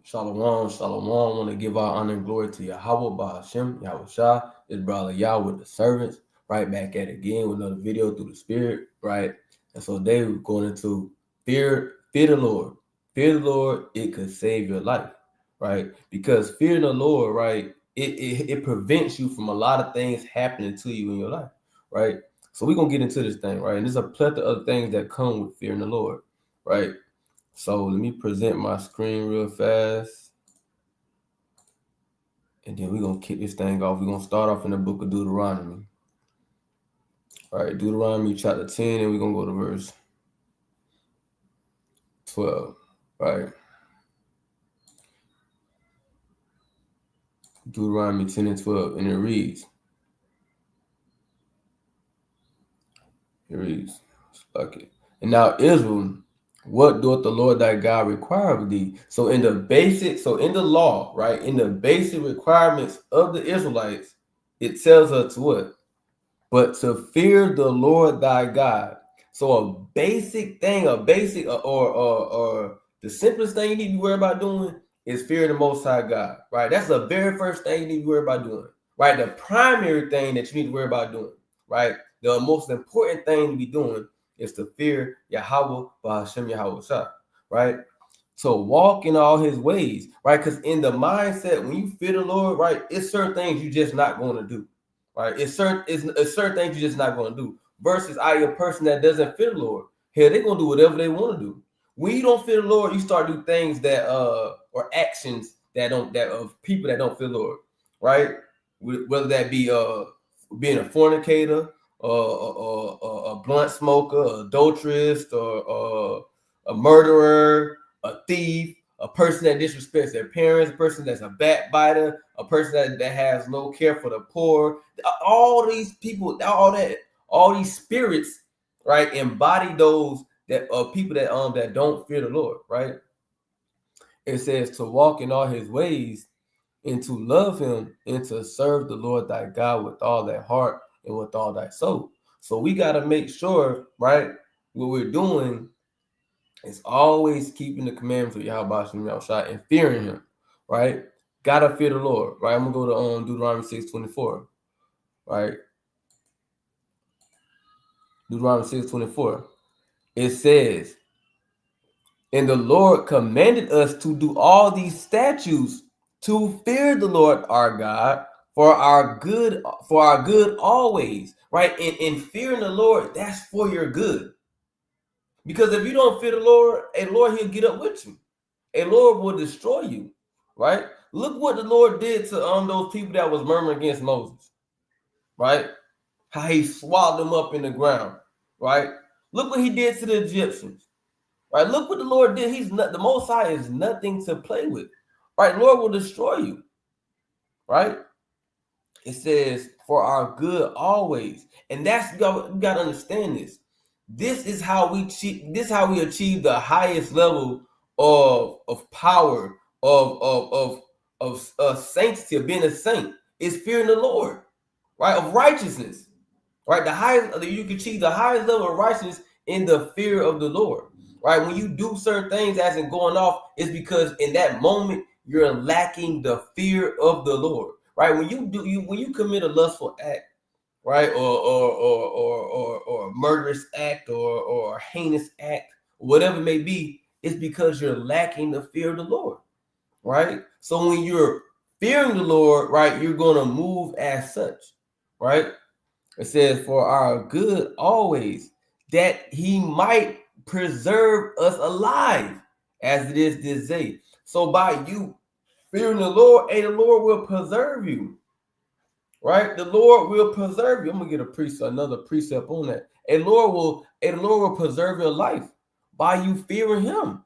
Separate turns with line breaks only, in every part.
Shalom, shalom. I want to give our honor and glory to Yahweh, Bahashem, Yahweh Shah, his brother Yahweh, the servants, right back at it again with another video through the Spirit, right? And so today we're going into fear the Lord. Fear the Lord, it could save your life, right? Because fearing the Lord, right, it prevents you from a lot of things happening to you in your life, right? So we're going to get into this thing, right? And there's a plethora of things that come with fearing the Lord, right? So let me present my screen real fast. And then we're going to kick this thing off. We're going to start off in the book of Deuteronomy. All right, Deuteronomy chapter 10, and we're going to go to verse 12. Right. Deuteronomy 10 and 12. And it reads, okay. And now Israel, what doth the Lord thy God require of thee? So in the law, right, in the basic requirements of the Israelites, it tells us what? But to fear the Lord thy God. So a basic thing, or the simplest thing you need to worry about doing is fear the Most High God, right? That's the very first thing you need to worry about doing, right? The primary thing that you need to worry about doing, right? The most important thing to be doing is to fear Yahweh, Bahashem Yahweh Shah, right? To walk in all his ways, right? Because in the mindset, when you fear the Lord, right, it's certain things you're just not going to do. Right, it's certain things you're just not going to do. Versus a person that doesn't fear the Lord, hell, they're gonna do whatever they want to do. When you don't fear the Lord, you start to do things that or actions that of people that don't fear the Lord, right? Whether that be being a fornicator, a blunt smoker, an adulteress, or a murderer, a thief, a person that disrespects their parents, a person that's a backbiter, a person that has no care for the poor. All these people, all these spirits, right, embody those that people that don't fear the Lord, right? It says to walk in all his ways and to love him and to serve the Lord thy God with all thy heart and with all thy soul. So we got to make sure, right, what we're doing is always keeping the commandments of Yahweh and fearing him, right? Gotta fear the Lord, right? I'm gonna go to Deuteronomy 6:24, right? Deuteronomy 6:24. It says, and the Lord commanded us to do all these statutes to fear the Lord our God for our good always, right? And fearing the Lord, that's for your good. Because if you don't fear the Lord, he'll get up with you. A Lord will destroy you, right? Look what the Lord did to those people that was murmuring against Moses, right? How he swallowed them up in the ground, right? Look what he did to the Egyptians, right? Look what the Lord did. The Most High is nothing to play with, right? Lord will destroy you, right? It says for our good always, and that's you got to understand this. This is how we achieve the highest level of power of sanctity, of being a saint, is fearing the Lord, right? Of righteousness, right? The highest you can achieve the highest level of righteousness in the fear of the Lord, right? When you do certain things as in going off, it's because in that moment you're lacking the fear of the Lord, right? When you commit a lustful act, right, or a murderous act, or a heinous act, whatever it may be, it's because you're lacking the fear of the Lord, right? So when you're fearing the Lord, right, you're going to move as such, right? It says for our good always, that he might preserve us alive as it is this day. So by you fearing the Lord, the Lord will preserve you. Right, the Lord will preserve you. I'm gonna get another precept on that. The Lord will preserve your life by you fearing Him.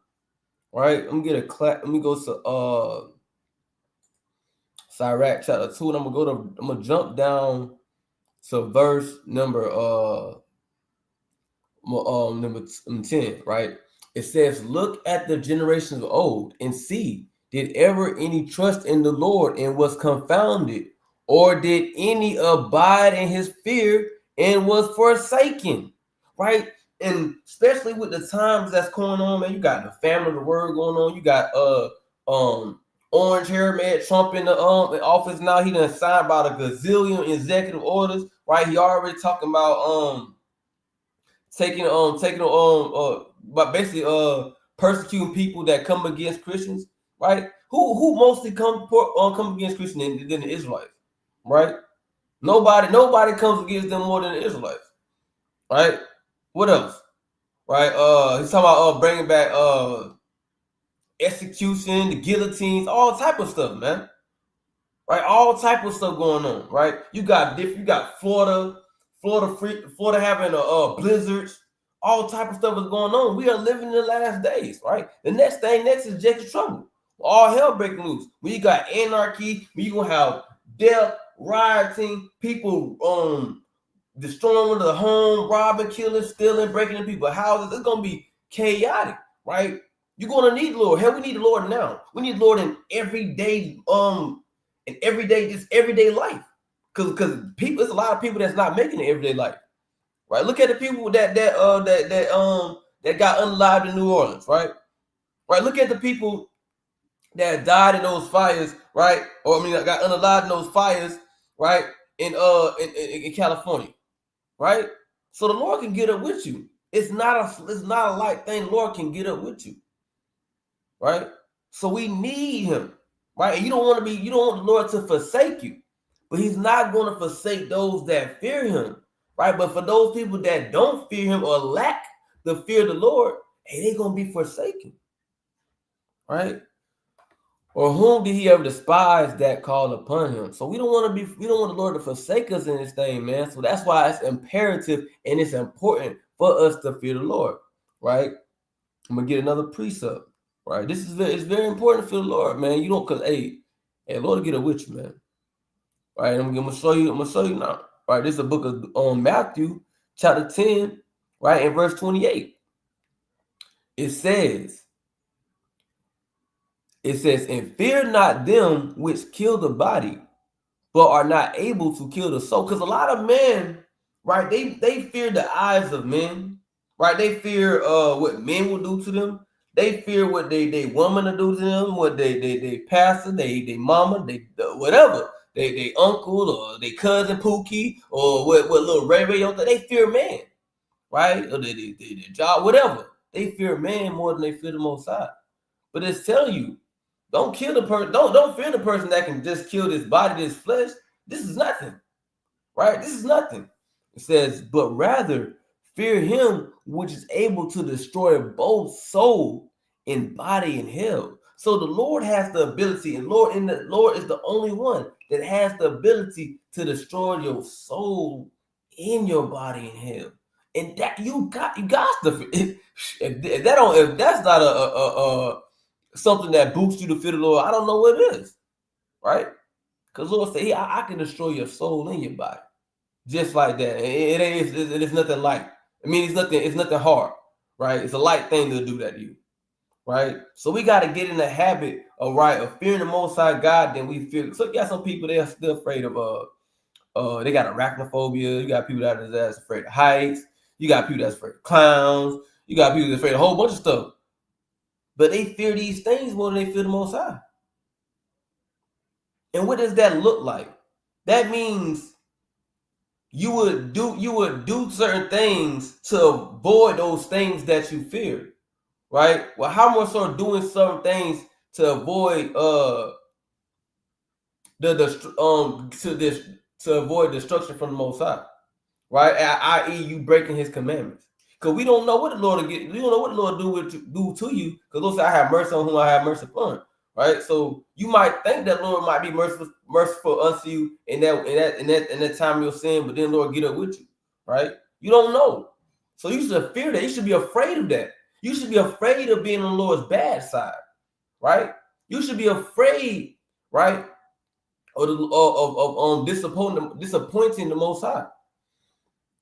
Right, I'm gonna get a clap. Let me go to Sirach chapter 2, and I'm gonna jump down to verse number 10. Right, it says, "Look at the generations of old and see, did ever any trust in the Lord and was confounded? Or did any abide in his fear and was forsaken?" Right? And especially with the times that's going on, man, you got the family of the word going on. You got Orange hair man, Trump in the in office now. He done signed about a gazillion executive orders, right? He already talking about but basically persecuting people that come against Christians, right? Who mostly come against Christians than the Israelites, right? Nobody comes against them more than the Israelites, right? What else, right? He's talking about bringing back execution, the guillotines, all type of stuff, man. Right, all type of stuff going on, right? You got Florida having blizzards, all type of stuff is going on. We are living in the last days, right? The next is just trouble. All hell breaking loose. When you got anarchy, when you gonna have death, rioting, people destroying the home, robbing, killing, stealing, breaking into people's houses. It's gonna be chaotic, right? You're gonna need the Lord. Hell, we need the Lord now. We need the Lord in everyday just everyday life, because people, there's a lot of people that's not making it everyday life, right? Look at the people that got unalived in New Orleans, right? Look at the people that died in those fires, right? Or got unalived in those fires, right? In California, right? So the Lord can get up with you. It's not a light thing. The Lord can get up with you, right? So we need Him. Right, and you don't want the Lord to forsake you, but He's not going to forsake those that fear Him, right? But for those people that don't fear Him or lack the fear of the Lord, hey, they're going to be forsaken, right? Or whom did He ever despise that called upon Him? So we don't want the Lord to forsake us in this thing, man. So that's why it's imperative and it's important for us to fear the Lord, right? I'm gonna get another precept. Right, it's very important for the Lord, man. You don't, cause hey, Lord will get it with you, man. Right, I'm gonna show you now. Right, this is a book of Matthew, chapter 10, right, in verse 28. It says, and fear not them which kill the body, but are not able to kill the soul. Because a lot of men, right, they fear the eyes of men, right? They fear what men will do to them. They fear what they woman to do to them, what they pastor, they mama, they whatever, they uncle or they cousin Pookie or what little Ray they fear man, right? Or they job, whatever. They fear man more than they fear the Most High. But it's telling you, don't kill the person. Don't fear the person that can just kill this body, this flesh. This is nothing, right? This is nothing. It says, but rather fear Him which is able to destroy both soul and body in hell. So the Lord has the ability, and Lord is the only one that has the ability to destroy your soul in your body in hell. And that you got to. If that's not a something that boosts you to fear the Lord, I don't know what it is, right? Because Lord said, I can destroy your soul in your body, just like that. It is nothing light. It's nothing hard, right? It's a light thing to do that to you, right? So we got to get in the habit of fearing the Most High God. Then we fear. So you got some people, they are still afraid of they got arachnophobia. You got people that's afraid of heights. You got people that's afraid of clowns. You got people that's afraid of a whole bunch of stuff. But they fear these things more than they fear the Most High. And what does that look like? That means you would do certain things to avoid those things that you fear, right? Well, how much so doing certain things to avoid to avoid destruction from the Most High, right? I.e., you breaking His commandments. Because we don't know what the Lord will get. We don't know what the Lord do to you. Because Lord said, I have mercy on whom I have mercy upon. Right. So you might think that Lord might be merciful unto you in that time of your sin, but then Lord get up with you. Right. You don't know. So you should fear that. You should be afraid of that. You should be afraid of being on the Lord's bad side. Right. You should be afraid, right, of disappointing the Most High.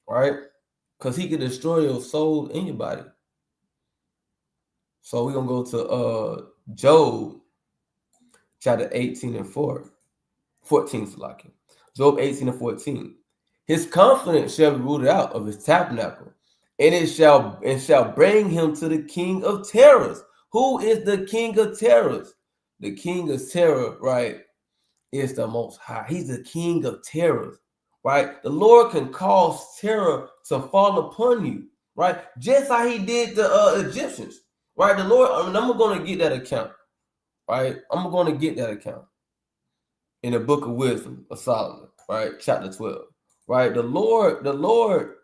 Right. Because He can destroy your soul in your body. So we're going to go to Job chapter 18 and 14. Job 18 and 14. His confidence shall be rooted out of His tabernacle, and it shall bring him to the King of terrors. Who is the King of terrors? the king of terror, right, is the Most High. He's the king of terrors, right? The Lord can cause terror to fall upon you, right? Just how he did the Egyptians, right? The Lord, I'm going to get that account, right? I'm going to get that account in the book of Wisdom of Solomon, right? Chapter 12, right? The Lord,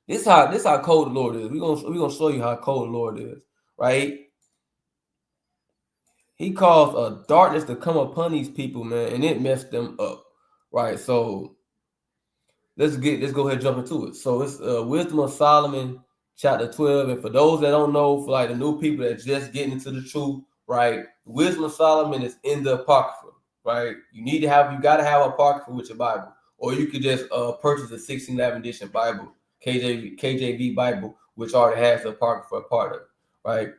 this how cold the Lord is. We're gonna show you how cold the Lord is, right? He caused a darkness to come upon these people, man, and it messed them up, right? So let's go ahead and jump into it. So it's Wisdom of Solomon, chapter 12. And for those that don't know, for like the new people that just getting into the truth, right? Wisdom of Solomon is in the Apocrypha, right? You gotta have Apocrypha with your Bible, or you could just purchase the 1611 edition Bible, KJV Bible, which already has the Apocrypha part of it, right?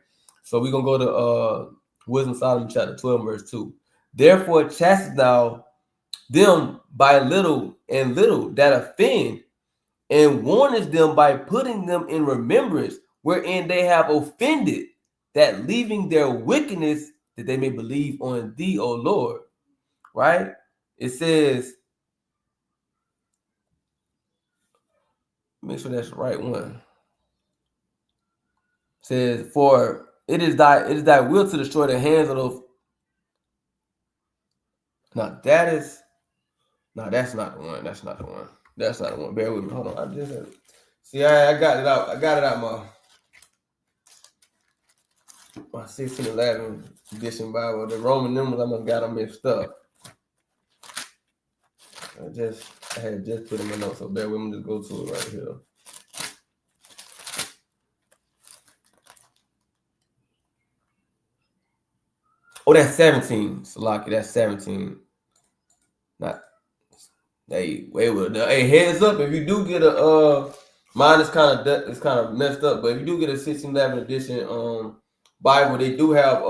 So we're gonna go to Wisdom of Solomon, chapter 12, verse 2. Therefore, chasten thou them by little and little that offend, and warnest them by putting them in remembrance wherein they have offended, that leaving their wickedness, that they may believe on thee, O Lord. Right? It says, make sure that's the right one. It says, for it is thy will to destroy the hands of those. Now that's not the one. That's not the one. That's not the one. Bear with me. Hold on. I got it out. I got it out my 1611 edition Bible. The Roman numerals, I must got them mixed up. I had just put in my notes, so bear with me. Just go to it right here. Oh, that's 17. Salaki, that's 17. Not. Hey, hey, heads up, if you do get a mine is kind of messed up, but if you do get a 1611 edition Bible, they do have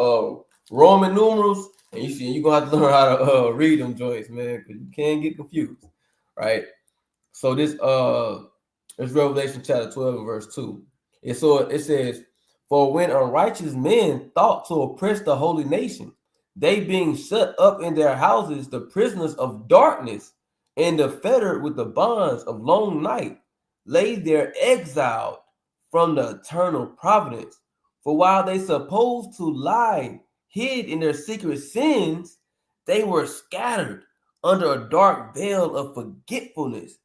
Roman numerals, and you're gonna have to learn how to read them joints, man, because you can get confused, right? So this Revelation chapter 12 and verse 2. And so it says, for when unrighteous men thought to oppress the holy nation, they being shut up in their houses, the prisoners of darkness, and the fettered with the bonds of long night, lay there exiled from the eternal providence. For while they supposed to lie hid in their secret sins, they were scattered under a dark veil of forgetfulness,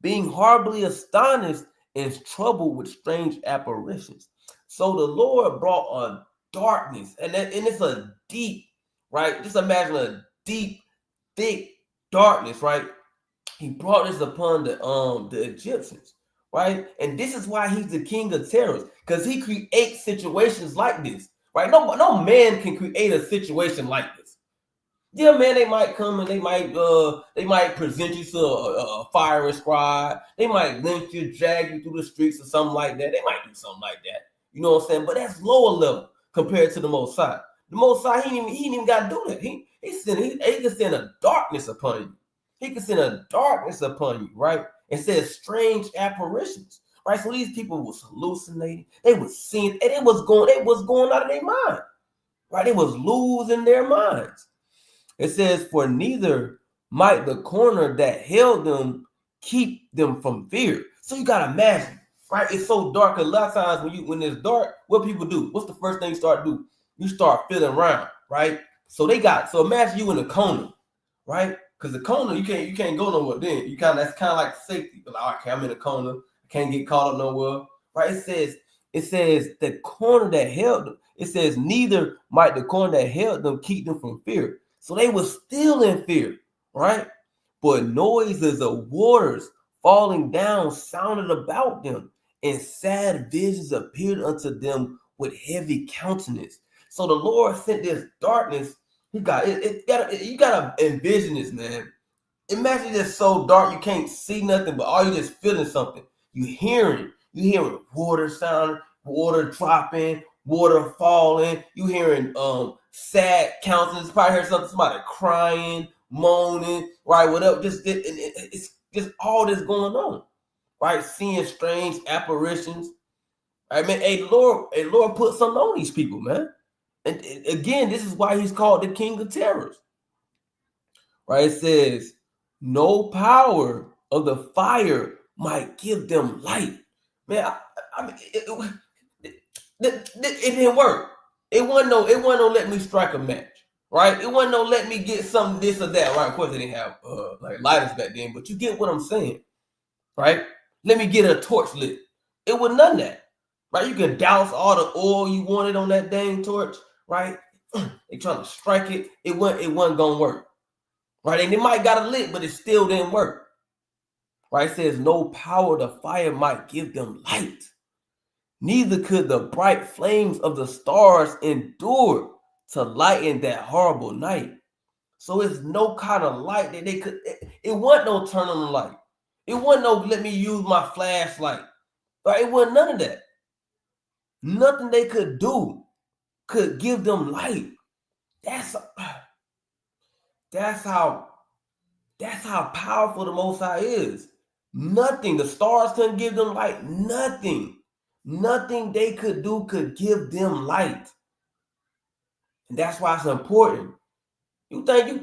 being horribly astonished and troubled with strange apparitions. So the Lord brought a darkness, and it's a deep, right? Just imagine a deep, thick darkness, right? He brought this upon the Egyptians, right? And this is why he's the king of terrors, because he creates situations like this, right? No man can create a situation like this. Yeah, man, they might come and they might present you to a firing squad. They might lynch you, drag you through the streets or something like that. They might do something like that. You know what I'm saying? But that's lower level compared to the Most High. The Most High, he ain't even got to do that. He can send a darkness upon you. He can send a darkness upon you, right? It says strange apparitions, right? So these people was hallucinating. They was seeing, and it was going out of their mind, right? They was losing their minds. It says, for neither might the corner that held them keep them from fear. So you gotta imagine, right? It's so dark. A lot of times when it's dark, what people do? What's the first thing you start to do? You start feeling around, right? So imagine you in a corner, right? Because the corner, you can't go nowhere then. That's kind of like safety. Like, okay, I'm in a corner, I can't get caught up nowhere. Right? It says the corner that held them, it says neither might the corner that held them keep them from fear. So they were still in fear, right? But noises of waters falling down sounded about them, and sad visions appeared unto them with heavy countenance. So the Lord sent this darkness. You gotta envision this, man. Imagine it's so dark you can't see nothing, but all you just feeling something. You hearing water sound, water dropping, water falling. You hearing sad countenance. Probably hear somebody crying, moaning, right? Whatever. It's just all this going on, right? Seeing strange apparitions. I mean, hey, Lord put something on these people, man. And again, this is why he's called the king of terrors. Right? It says, no power of the fire might give them light. Man, I mean, it didn't work. It wasn't no let me strike a match. Right? It wasn't no let me get some this or that. Right? Of course, they didn't have like lighters back then, but you get what I'm saying. Right? Let me get a torch lit. It was none of that. Right? You can douse all the oil you wanted on that dang torch. Right? They trying to strike it. It wasn't gonna work. Right? And it might got a lit, but it still didn't work. Right? It says no power the fire might give them light. Neither could the bright flames of the stars endure to lighten that horrible night. So it's no kind of light that they could. It wasn't no turn on the light. It wasn't no let me use my flashlight. Right? It wasn't none of that. Nothing they could do could give them light. That's how powerful the Most High is. Nothing. The stars couldn't give them light. Nothing they could do could give them light. And that's why it's important. You think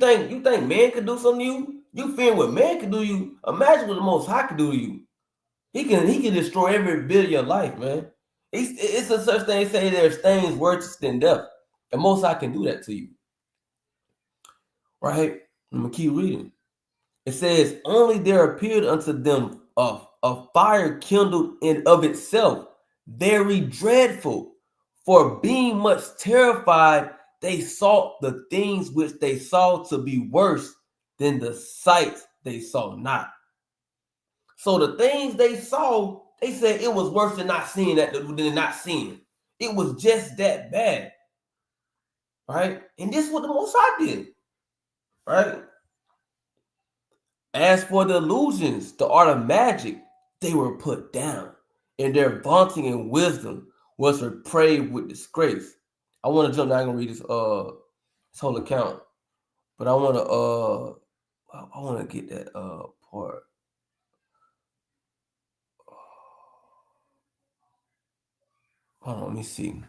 man could do something to you? You fear what man could do to you? Imagine what the Most High could do to you. He can destroy every bit of your life, man. It's a such thing. Say there's things worse than death. And Most High can do that to you. Right? I'm gonna keep reading. It says, only there appeared unto them a fire kindled in of itself, very dreadful. For being much terrified, they sought the things which they saw to be worse than the sights they saw not. So the things they saw, they said it was worse than not seeing that than not seeing. It was just that bad. Right? And this is what the Most High did. Right? As for the illusions, the art of magic, they were put down, and their vaunting in wisdom was repraved with disgrace. I want to jump down and read this whole account, but I want to get that part. Hold on, let me see.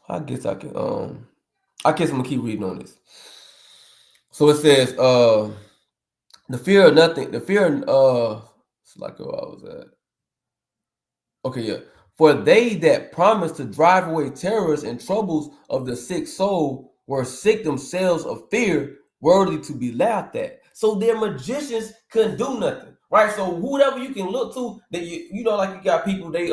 I guess I'm gonna keep reading on this. So it says, the fear of nothing, it's like where I was at. Okay, yeah. For they that promised to drive away terrors and troubles of the sick soul were sick themselves of fear, worthy to be laughed at. So their magicians couldn't do nothing, right? So whoever you can look to, that you know, like you got people they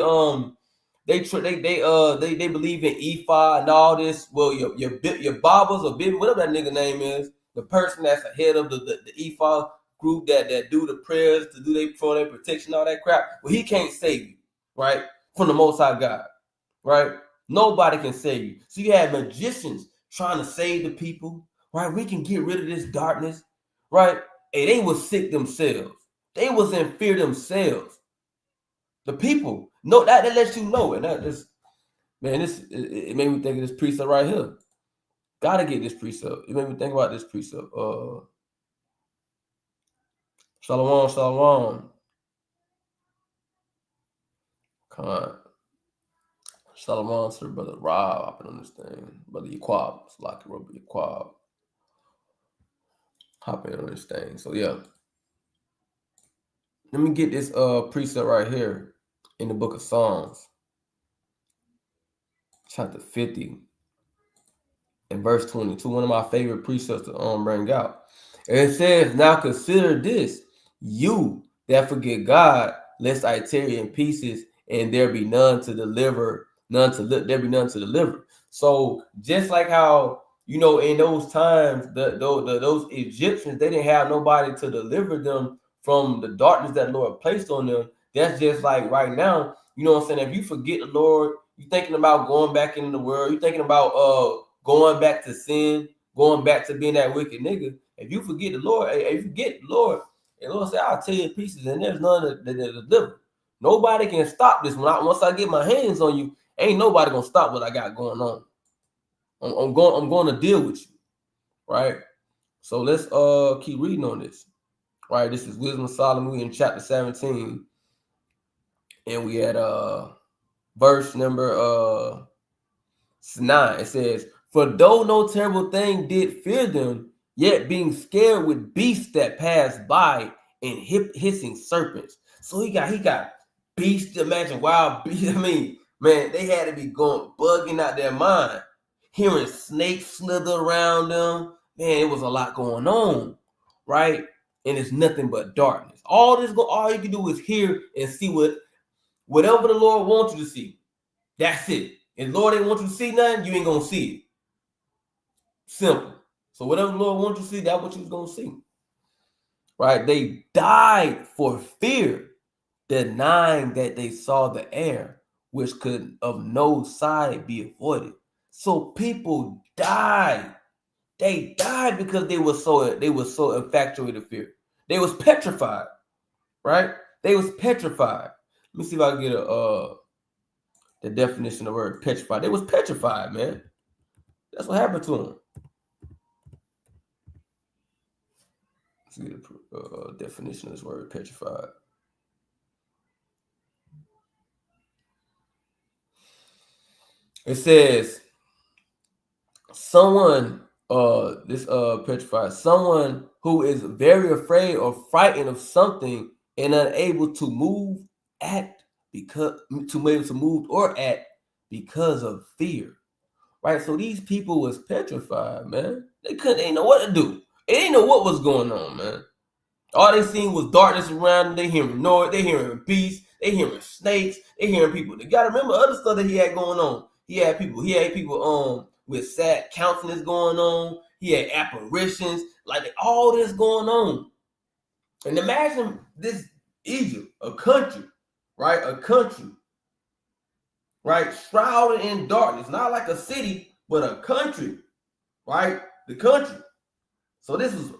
believe in Ephah and all this. Well, your Bobbers or Bib, whatever that nigga name is, the person that's ahead of the Ephah group that do the prayers to do for their protection, all that crap. Well, he can't save you. Right? From the Most High God. Right? Nobody can save you. So you have magicians trying to save the people. Right? We can get rid of this darkness. Right? And they was sick themselves. They was in fear themselves. The people. No, that lets you know. And that just, man, it made me think of this precept right here. Gotta get this precept. It made me think about this precept. Shalom. Khan. Shalom to brother Rob hopping on this thing. Brother Yaquab. It's like brother Yaquab hopping on this thing. So yeah. Let me get this precept right here in the book of Psalms. Chapter 50 and verse 22. One of my favorite precepts to bring out. And it says, now consider this, you that forget God, lest I tear you in pieces, and there be none to deliver. So just like how, you know, in those times, those Egyptians, they didn't have nobody to deliver them from the darkness that the Lord placed on them. That's just like right now, you know what I'm saying? If you forget the Lord, you're thinking about going back into the world, you're thinking about going back to sin, going back to being that wicked nigga. If you forget the Lord, and the Lord say, I'll tear you in pieces, and there's none that deliver. Nobody can stop this. Once I get my hands on you, ain't nobody gonna stop what I got going on. I'm going to deal with you, right? So let's keep reading on this, right? This is Wisdom of Solomon in chapter 17, and we at verse number 9. It says, "For though no terrible thing did fear them, yet being scared with beasts that pass by and hissing serpents." So he got beasts. Imagine wild beasts. I mean, man, they had to be bugging out their mind, hearing snakes slither around them. Man, it was a lot going on, right? And it's nothing but darkness. All you can do is hear and see whatever the Lord wants you to see. That's it. And the Lord ain't want you to see nothing, you ain't gonna see it. Simple. So whatever the Lord wants you to see, that's what you was gonna see. Right? They died for fear, denying that they saw the air, which could of no side be avoided. So people died. They died because they were so infatuated with fear. They was petrified, right? They was petrified. Let me see if I can get the definition of the word petrified. They was petrified, man. That's what happened to them. Let's get the definition of this word petrified. It says someone petrified, someone who is very afraid or frightened of something and unable to move because of fear. Right? So these people was petrified, man. They didn't know what to do. They didn't know what was going on, man. All they seen was darkness around them. They hearing noise, they hearing beasts, they hearing snakes, they hearing people. They gotta remember other stuff that he had going on. He had people with sad countenance going on. He had apparitions, like all this going on. And imagine this Egypt, a country, right? A country, right? Shrouded in darkness, not like a city, but a country, right? The country. So this is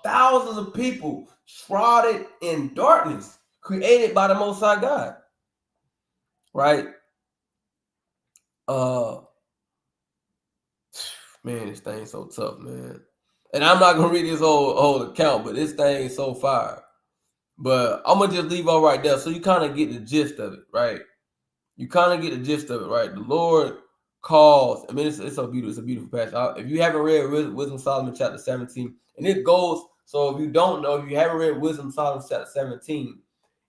thousands of people shrouded in darkness, created by the Most High God, right? Man, this thing's so tough, man. And I'm not gonna read this whole account, but this thing is so fire. But I'm gonna just leave all right there, so you kind of get the gist of it, right? You kind of get the gist of it, right? The Lord calls. I mean, it's so beautiful. It's a beautiful passage. If you haven't read Wisdom of Solomon chapter 17, and it goes. So if you don't know, if you haven't read Wisdom of Solomon chapter 17,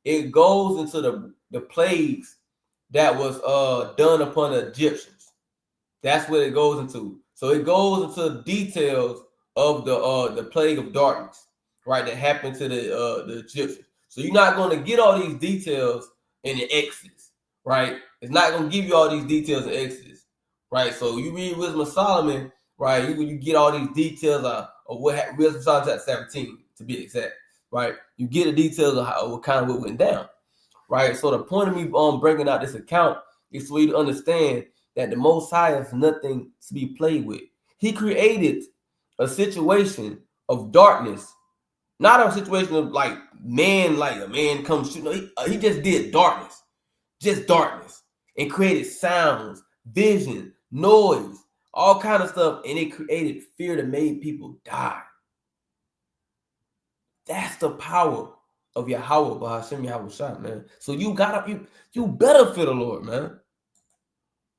it goes into the plagues that was done upon the Egyptians. That's what it goes into. So it goes into details of the plague of darkness, right? That happened to the Egyptians. So you're not going to get all these details in the Exodus, right? It's not going to give you all these details in Exodus, right? So you read Wisdom of Solomon, right? You get all these details of what happened. Wisdom of Solomon chapter 17, to be exact, right? You get the details of what went down, right? So the point of me bringing out this account is for you to understand that the Most High is nothing to be played with. He created a situation of darkness, not a situation of like a man comes shooting. No, he just did darkness, and created sounds, vision, noise, all kind of stuff, and it created fear that made people die. That's the power of Yahweh, Bahashem Yahweh Shah, man. So you better fear the Lord, man.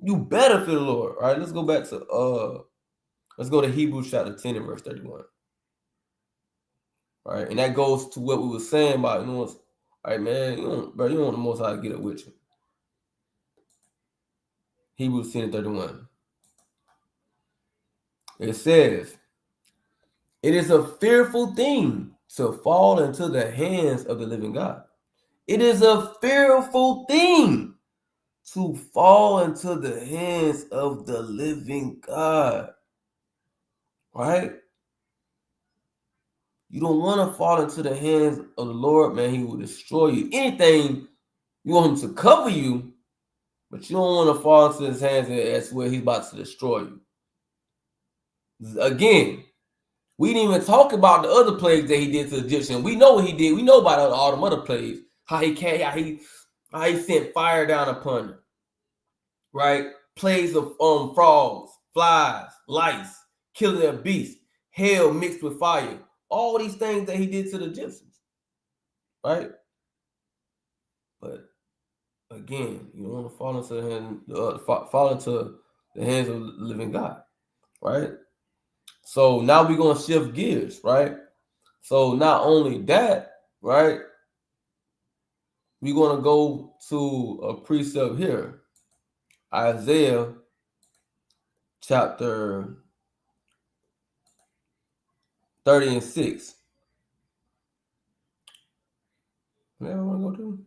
You better fear the Lord. All right, let's go back to let's go to Hebrews chapter 10 and verse 31. All right, and that goes to what we were saying about, all right, man, you don't want the Most High to get up with you. Hebrews 10 and 31. It says, "It is a fearful thing to fall into the hands of the living God." It is a fearful thing to fall into the hands of the living God, right? You don't want to fall into the hands of the Lord, man. He will destroy you. Anything, you want him to cover you, but you don't want to fall into his hands, and that's where he's about to destroy you. Again, we didn't even talk about the other plagues that he did to the Egyptians. We know what he did. We know about all them other plagues. How he sent fire down upon them, right? Plagues of frogs, flies, lice, killing their beasts, hail mixed with fire. All these things that he did to the Egyptians, right? But again, you don't want to fall into the hands of the living God, right? So now we're gonna shift gears, right? So not only that, right? We're gonna go to a precept here, Isaiah chapter 30 and 6. Where I want to go to?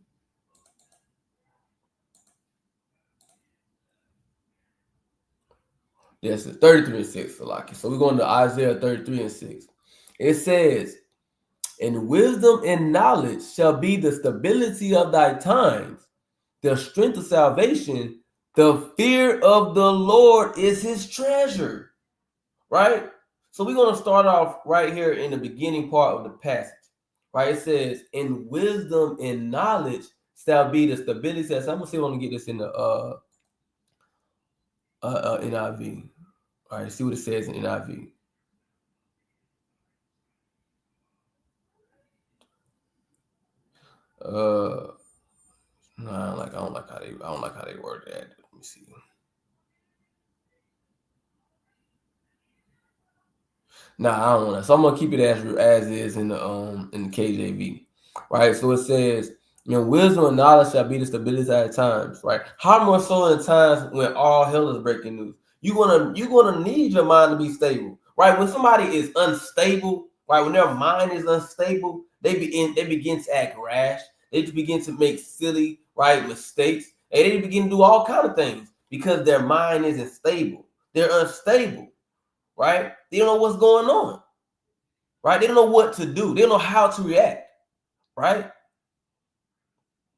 Yes, it's 33 and 6, Salaki. So we're going to Isaiah 33 and 6. It says, "And wisdom and knowledge shall be the stability of thy times, the strength of salvation, the fear of the Lord is his treasure." Right? So we're going to start off right here in the beginning part of the passage. Right? It says, "In wisdom and knowledge shall be the stability." So I'm going to see if I'm going to get this in the NIV. All right, see what it says in NIV. No, I don't like how they word that. Let me see. Nah, I don't want that. So I'm gonna keep it as is in the KJV, right? So it says, wisdom and knowledge shall be the stability at times, right? How much so in times when all hell is breaking loose? You're gonna need your mind to be stable, right? When somebody is unstable, right? When their mind is unstable, they begin to act rash. They begin to make silly, right, mistakes, and they begin to do all kind of things because their mind isn't stable. They're unstable, right? They don't know what's going on, right? They don't know what to do. They don't know how to react, right?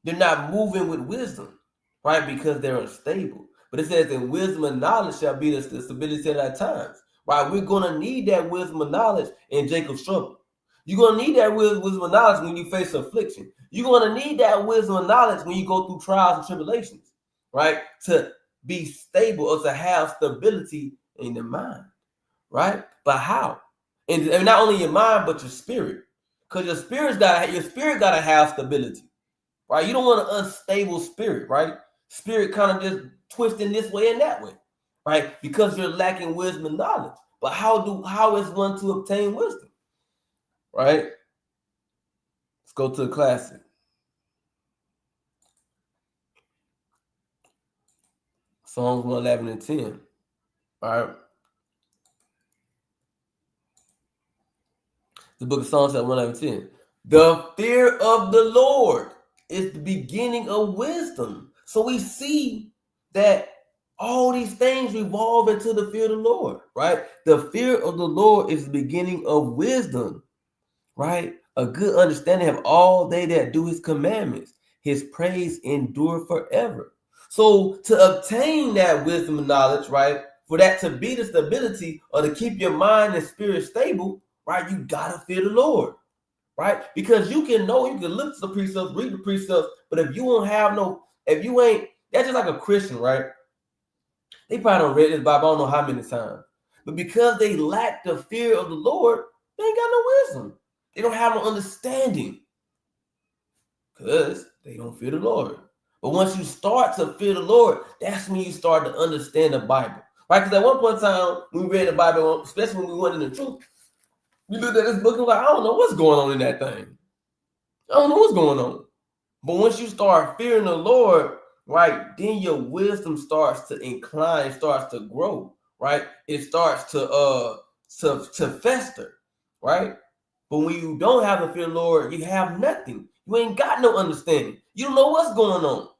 They're not moving with wisdom, right? Because they're unstable. But it says, "In wisdom and knowledge shall be the stability at times," right? We're going to need that wisdom and knowledge in Jacob's trouble. You're going to need that wisdom and knowledge when you face affliction. You're going to need that wisdom and knowledge when you go through trials and tribulations, right? To be stable or to have stability in the mind. Right? But how? And not only your mind, but your spirit. Because your spirit gotta have stability. Right? You don't want an unstable spirit, right? Spirit kind of just twisting this way and that way. Right? Because you're lacking wisdom and knowledge. But how is one to obtain wisdom? Right? Let's go to the classic. Psalms 111 and 10. All right. The book of Psalms at 111 and 10. "The fear of the Lord is the beginning of wisdom." So we see that all these things revolve into the fear of the Lord, right? The fear of the Lord is the beginning of wisdom, right? A good understanding of all they that do his commandments. His praise endure forever. So to obtain that wisdom and knowledge, right? For that to be the stability or to keep your mind and spirit stable, right? You gotta fear the Lord, right? Because you can look to the precepts, read the precepts, but if you ain't, that's just like a Christian, right? They probably don't read this Bible, I don't know how many times. But because they lack the fear of the Lord, they ain't got no wisdom. They don't have no understanding. Because they don't fear the Lord. But once you start to fear the Lord, that's when you start to understand the Bible. Right? Because at one point in time, when we read the Bible, especially when we went in the truth, we looked at this book and like, I don't know what's going on in that thing. I don't know what's going on. But once you start fearing the Lord, right, then your wisdom starts to incline, starts to grow, right? It starts to fester, right? But when you don't have the fear of the Lord, you have nothing. You ain't got no understanding. You don't know what's going on.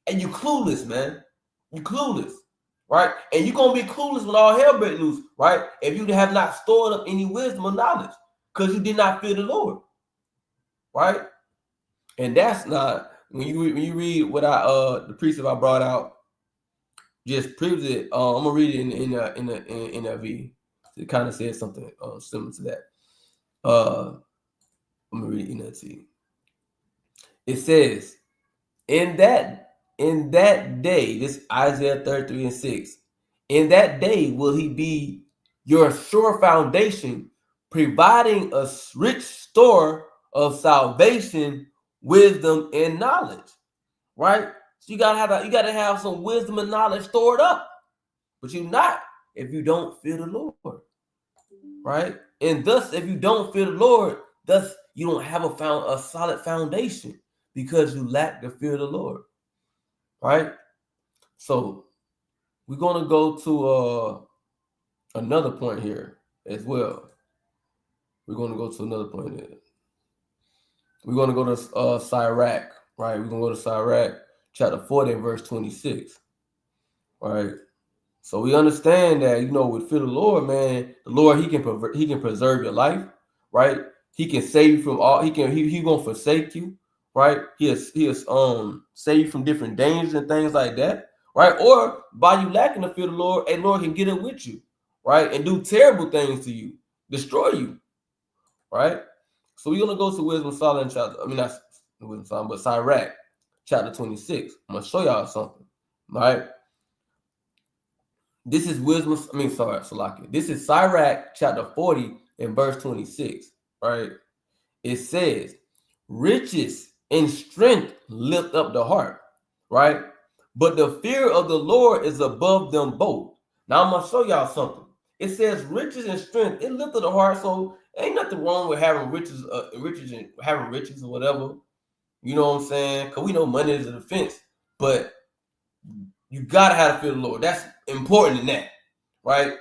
And you clueless, man. You clueless, right? And you're gonna be clueless when all hell breaks loose, right? If you have not stored up any wisdom or knowledge, because you did not fear the Lord, right? And that's not when you read what the precept I brought out just proves it. I'm gonna read it in NIV. It kind of says something similar to that. I'm gonna read it in NLT. It says, in that day, this Isaiah 33 and 6, In that day will he be your sure foundation, providing a rich store of salvation, wisdom, and knowledge. Right? So you gotta have some wisdom and knowledge stored up. But you're not if you don't fear the Lord. Right? And thus, if you don't fear the Lord, thus you don't have a solid foundation because you lack the fear of the Lord. Right? So we're gonna go to another point here as well. We're gonna go to another point here. We're gonna go to Sirach, right? We're gonna go to Sirach chapter 40 and verse 26. Right. So we understand that, with fear of the Lord, man, the Lord, he can preserve your life, right? He can save you from all, he won't forsake you, right? He'll save you from different dangers and things like that, right? Or by you lacking the fear of the Lord, a Lord can get it with you, right? And do terrible things to you, destroy you, right? So we're gonna go to Wisdom Solomon chapter, not Wisdom Solomon, but Sirach chapter 26. I'm gonna show y'all something, right? This is Salakia. This is Sirach chapter 40 and verse 26, right? It says, riches and strength lift up the heart, right? But the fear of the Lord is above them both. Now I'm going to show y'all something. It says riches and strength, it lifted the heart, so ain't nothing wrong with having riches or whatever. You know what I'm saying? Because we know money is a defense, but you got to have the fear of the Lord. That's important in that. Right?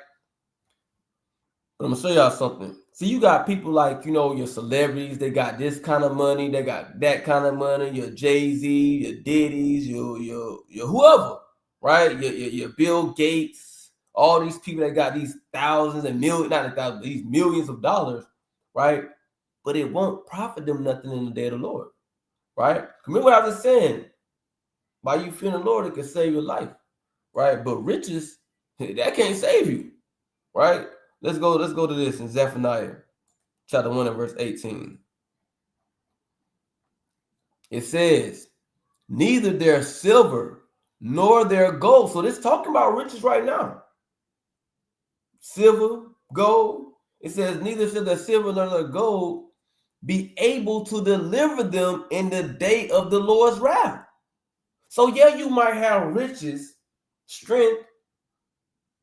But I'm gonna show y'all something. See, you got people like, your celebrities, they got this kind of money, they got that kind of money, your Jay-Z, your Diddy's, your whoever, right? Your Bill Gates, all these people that got these thousands and millions, not a thousand, these millions of dollars, right? But it won't profit them nothing in the day of the Lord, right? Remember what I was saying, by you fearing the Lord, it can save your life, right? But riches, that can't save you. Right? Let's go to this in Zephaniah chapter 1 and verse 18. It says, neither their silver nor their gold. So this talking about riches right now. Silver, gold. It says, neither shall their silver nor their gold be able to deliver them in the day of the Lord's wrath. So yeah, you might have riches, strength,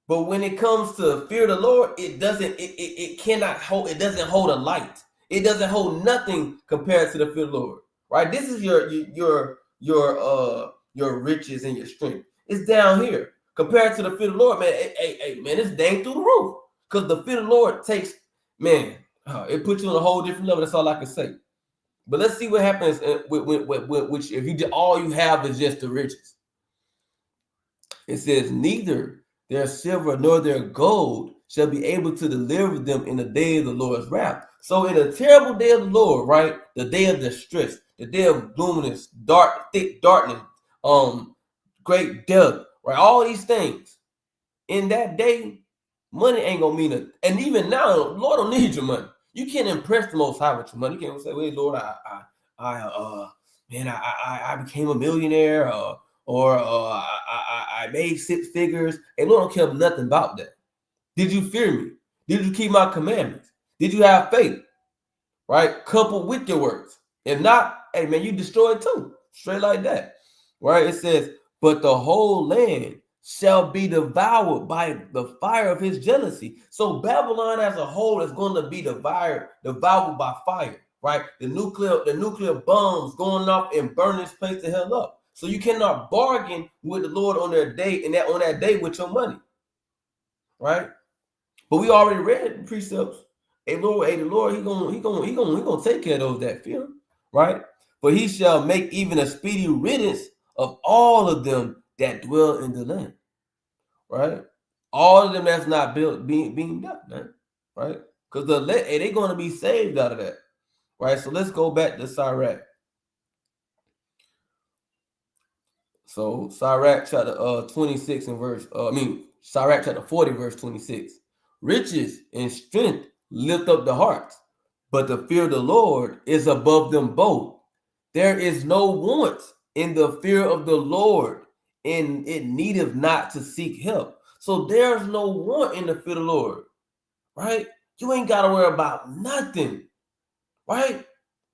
but when it comes to fear of the Lord, it doesn't hold a light. It doesn't hold nothing compared to the fear of the Lord. Right? This is your riches and your strength. It's down here. Compared to the fear of the Lord, man, man, it's dang through the roof. Because the fear of the Lord takes, it puts you on a whole different level. That's all I can say. But let's see what happens with if all you have is just the riches. It says, neither their silver nor their gold shall be able to deliver them in the day of the Lord's wrath. So in a terrible day of the Lord, right? The day of distress, the day of gloominess, thick darkness, great death, right? All these things. In that day, money ain't gonna mean it. And even now, the Lord don't need your money. You can't impress the Most High with your money. You can't say, "Wait, Lord, I became a millionaire." Or I made 6 figures. And Lord don't care nothing about that. Did you fear me? Did you keep my commandments? Did you have faith? Right? Coupled with your words. If not, hey man, you destroy it too. Straight like that. Right? It says, but the whole land shall be devoured by the fire of his jealousy. So Babylon as a whole is going to be devoured by fire. Right? The nuclear bombs going off and burning this place to hell up. So you cannot bargain with the Lord on their day and on that day with your money, right? But we already read the precepts. The Lord, he gonna take care of those that fear him, right? For he shall make even a speedy riddance of all of them that dwell in the land, right? All of them that's not built being done, man, right? Because they're going to be saved out of that, right? So let's go back to Sirach. So Sirach chapter 26 and Sirach chapter 40 verse 26. Riches and strength lift up the heart, but the fear of the Lord is above them both. There is no want in the fear of the Lord, and it needeth not to seek help. So there's no want in the fear of the Lord, right? You ain't got to worry about nothing, right?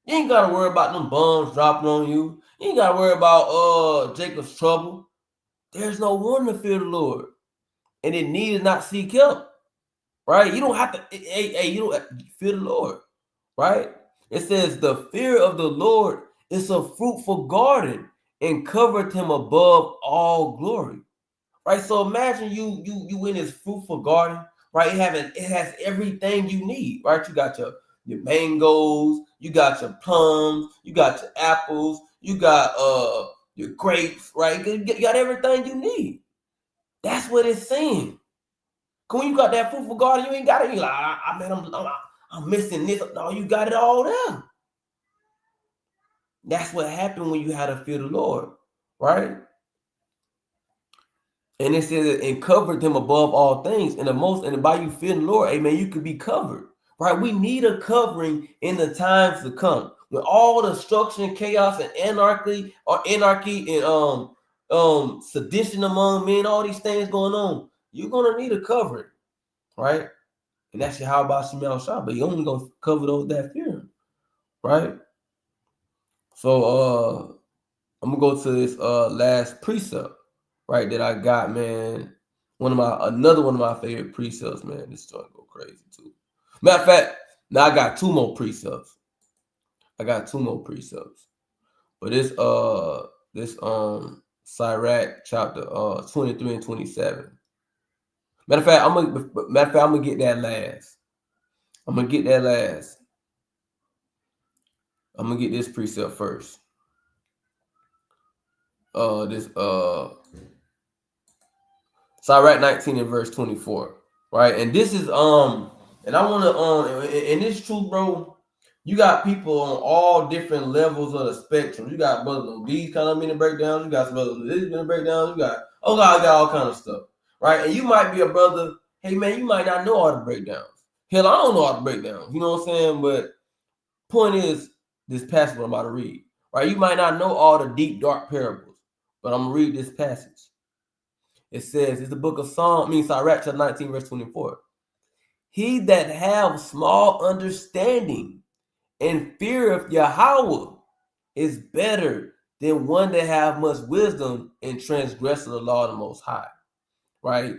You ain't got to worry about them bombs dropping on you. You ain't got to worry about Jacob's trouble. There's no one to fear the Lord, and it needed not seek help, right? You don't have to. Hey, you don't fear the Lord, right? It says the fear of the Lord is a fruitful garden and covered him above all glory, right? So imagine you in this fruitful garden, right? It has everything you need, right? You got your mangoes, you got your plums, you got your apples, you got your grapes, right? You got everything you need. That's what it's saying. When you got that fruitful garden, you ain't got it. You're like, I'm missing this. No, you got it all there. That's what happened when you had to fear the Lord, right? And it says and covered him above all things. And by you fear the Lord, amen, you could be covered, right? We need a covering in the times to come. When all destruction, chaos, and anarchy and sedition among men, all these things going on, you're gonna need a covering, right? And that's how about Shemel Shah, but you only gonna cover those that fear him, right? So I'm gonna go to this last precept, right, that I got, man. Another one of my favorite precepts, man. This joint go crazy too. Matter of fact, now I got two more precepts. But this Sirach chapter 23 and 27. Matter of fact, I'm gonna get that last. I'm gonna get this precept first. Sirach 19 and verse 24, right? And this is and I want to and it's true, bro. You got people on all different levels of the spectrum. You got brothers on these kind of mini breakdowns. You got some brothers on these mini breakdowns. You got all kind of stuff, right? And you might be a brother. Hey man, you might not know all the breakdowns. Hell, I don't know all the breakdowns. You know what I'm saying? But point is, this passage I'm about to read, right? You might not know all the deep, dark parables, but I'm gonna read this passage. It says, it's the book of Sirach chapter 19, verse 24. He that have small understanding and fear of Yahweh is better than one that have much wisdom and transgress the law of the Most High, right?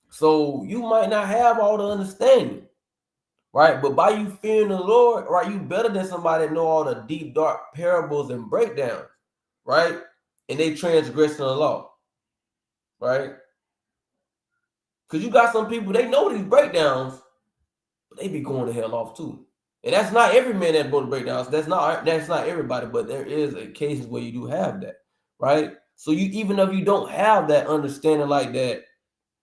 So you might not have all the understanding, right? But by you fearing the Lord, right, you better than somebody that know all the deep, dark parables and breakdowns, right? And they transgress the law, right? Because you got some people, they know these breakdowns, but they be going to hell off too. And that's not every man that goes to breakdowns. That's not everybody, but there is a cases where you do have that, right? So you, even if you don't have that understanding like that,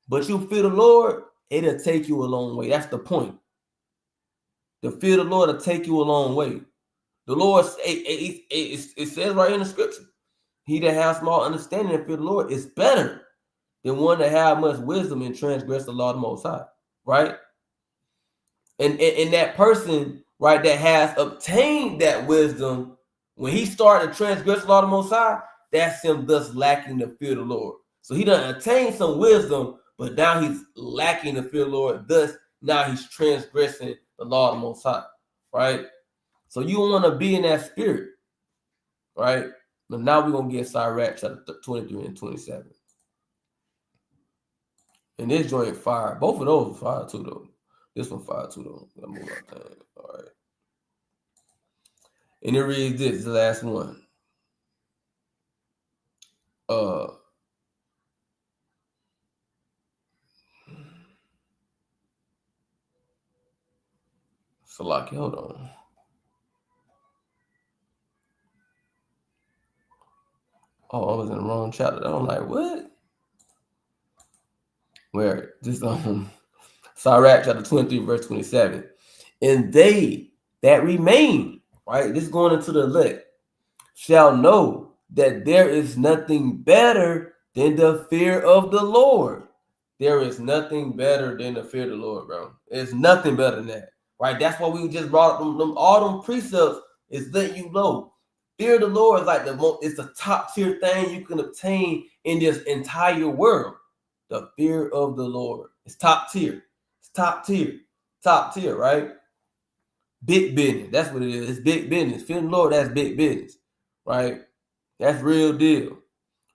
but you fear the Lord, it'll take you a long way. That's the point. The fear of the Lord will take you a long way. The Lord, it says right in the scripture, he that has small understanding and fear the Lord is better than one that have much wisdom and transgress the law of the Most High, right? And that person, right, that has obtained that wisdom, when he started to transgress the law of the Most High, that's him thus lacking the fear of the Lord. So he done attained some wisdom, but now he's lacking the fear of the Lord. Thus, now he's transgressing the law of the Most High, right? So you want to be in that spirit, right? But now we're going to get Sirach chapter 23 and 27. And this joint fire. Both of those fire too, though. This one fire too, though. Let me move my thing. All right. And it reads this, the last one. Salaki, hold on. Oh, I was in the wrong chapter. I'm like, what? Where? This Sirach chapter 23, verse 27. And they that remain, right? This is going into the elect, shall know that there is nothing better than the fear of the Lord. There is nothing better than the fear of the Lord, bro. There's nothing better than that, right? That's why we just brought up all them precepts is letting you know. Fear of the Lord is like it's the top tier thing you can obtain in this entire world, The fear of the Lord. It's top tier. It's top tier. Top tier, right? Big business. That's what it is. It's big business. Fear the Lord, that's big business, right? That's real deal,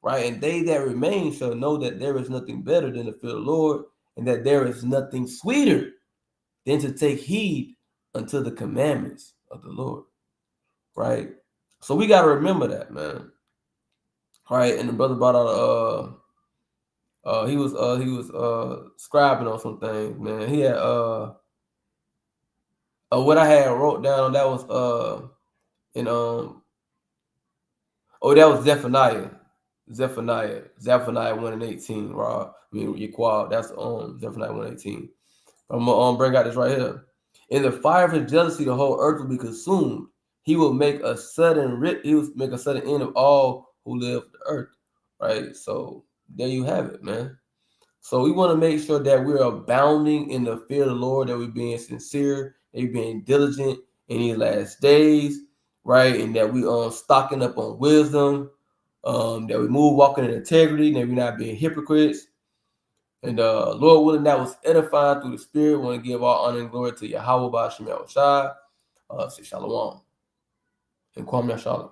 right? And they that remain shall know that there is nothing better than to fear the Lord, and that there is nothing sweeter than to take heed unto the commandments of the Lord, right? So we got to remember that, man. All right, and the brother brought out he was scribing on some things, man. He had what I had wrote down, that was in that was Zephaniah 1:18, Rob. I mean Yaquab, that's Zephaniah 1:18. I'm gonna bring out this right here. In the fire of his jealousy, the whole earth will be consumed. He will make a sudden end of all who live the earth. Right? So there you have it, man. So we want to make sure that we're abounding in the fear of the Lord, that we're being sincere, that we're being diligent in these last days, right? And that we stocking up on wisdom, that we move walking in integrity, that we're not being hypocrites. And Lord willing, that was edifying through the Spirit. We want to give all honor and glory to Yahweh Ba'Shem Yahushua. Say shalom. And Kwam Yashalom.